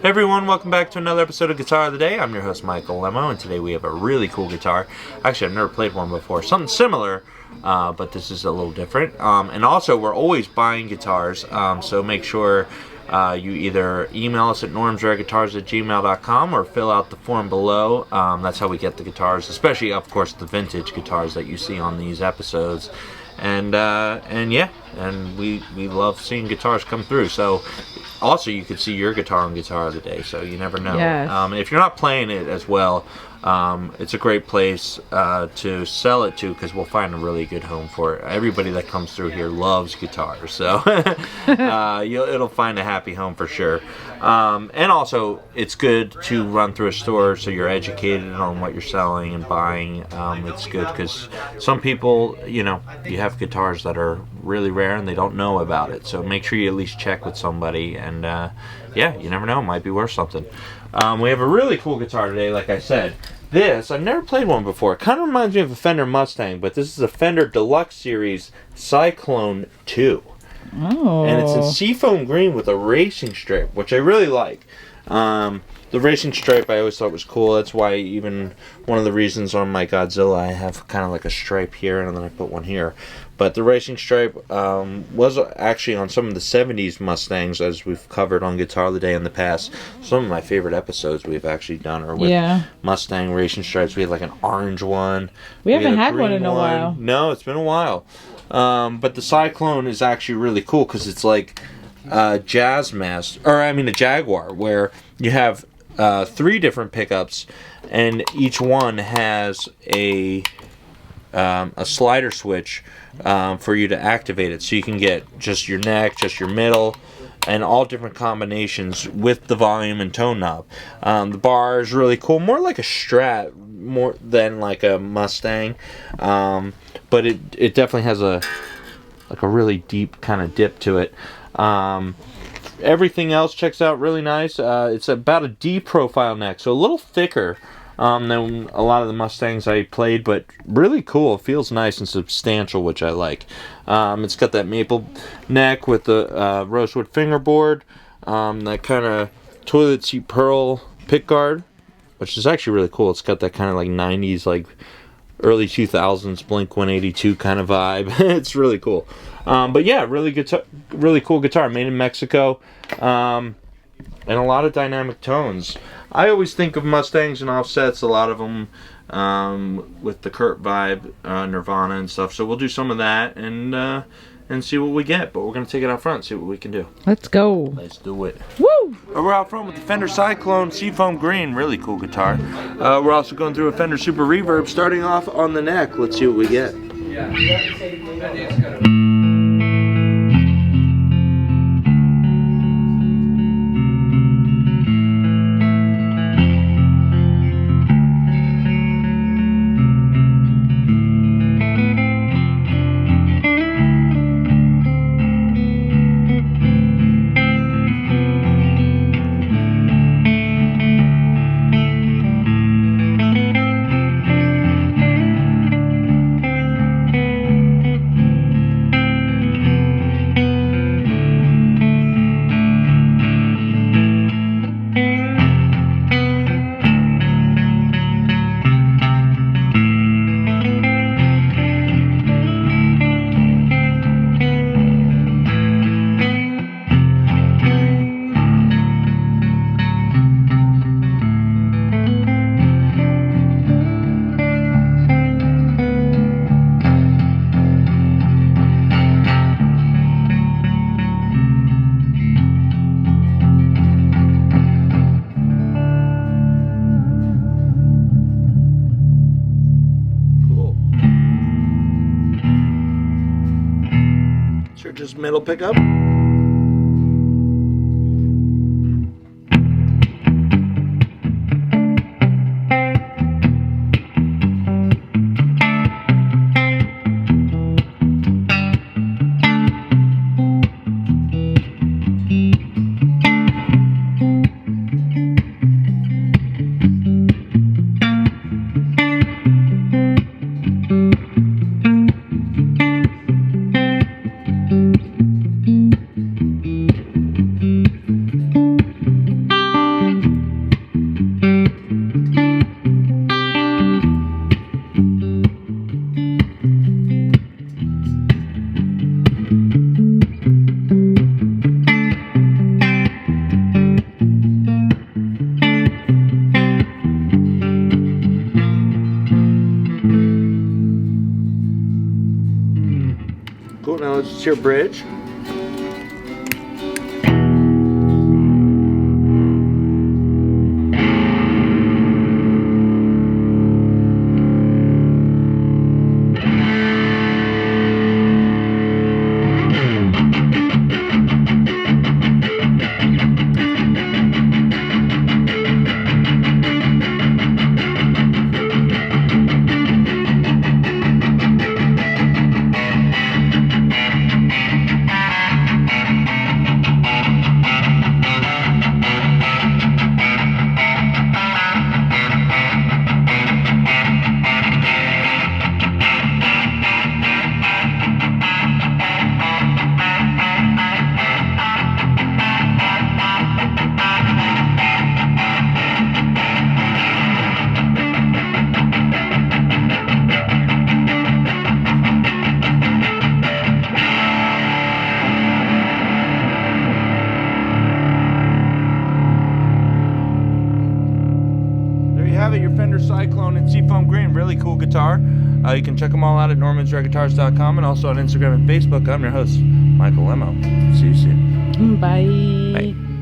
Hey everyone, welcome back to another episode of Guitar of the Day. I'm your host Michael Lemmo, and today we have a really cool guitar. Actually, I've never played one before. Something similar, but this is a little different. And also, we're always buying guitars, so make sure you either email us at normsrareguitars@gmail.com or fill out the form below. That's how we get the guitars, especially, of course, the vintage guitars that you see on these episodes. And we love seeing guitars come through. So also you could see your guitar on Guitar of the Day, so you never know. Yes. If you're not playing it as well, it's a great place to sell it to, because we'll find a really good home for it. Everybody that comes through here loves guitars, so it'll find a happy home for sure. And also, it's good to run through a store so you're educated on what you're selling and buying. It's good because some people, you have guitars that are really rare and they don't know about it. So make sure you at least check with somebody, and you never know, it might be worth something. We have a really cool guitar today, like I said. I've never played one before. It kind of reminds me of a Fender Mustang, but this is a Fender Deluxe Series Cyclone 2. Oh. And it's in seafoam green with a racing stripe, which I really like. The racing stripe I always thought was cool. That's why even one of the reasons on my Godzilla I have kind of like a stripe here, and then I put one here. But the racing stripe was actually on some of the 70s Mustangs, as we've covered on Guitar of the Day in the past. Some of my favorite episodes we've actually done are with Mustang racing stripes. We had like an orange one. We haven't had one in a while. No, it's been a while. But the Cyclone is actually really cool because it's like a Jaguar, where you have 3 different pickups, and each one has a slider switch for you to activate it, so you can get just your neck, just your middle, and all different combinations with the volume and tone knob. The bar is really cool, more like a Strat more than like a Mustang, but it definitely has a really deep kind of dip to it. Everything else checks out really nice. It's about a D profile neck, so a little thicker than a lot of the Mustangs I played, but really cool. It feels nice and substantial, which I like. It's got that maple neck with the rosewood fingerboard, that kind of toilet seat pearl pickguard, which is actually really cool. It's got that kind of like 90s, like early 2000s Blink-182 kind of vibe. It's really cool. But yeah, really cool guitar, made in Mexico, and a lot of dynamic tones. I always think of Mustangs and offsets, a lot of them with the Kurt vibe, Nirvana and stuff. So we'll do some of that and see what we get. But we're going to take it out front, see what we can do. Let's go. Let's do it. Woo! We're out front with the Fender Cyclone Seafoam Green. Really cool guitar. We're also going through a Fender Super Reverb, starting off on the neck. Let's see what we get. Just middle pickup. That's your bridge. Have it, your Fender Cyclone in Seafoam Green. Really cool guitar. You can check them all out at normansredguitars.com and also on Instagram and Facebook. I'm your host, Michael Lemmo. See you soon. Bye. Bye.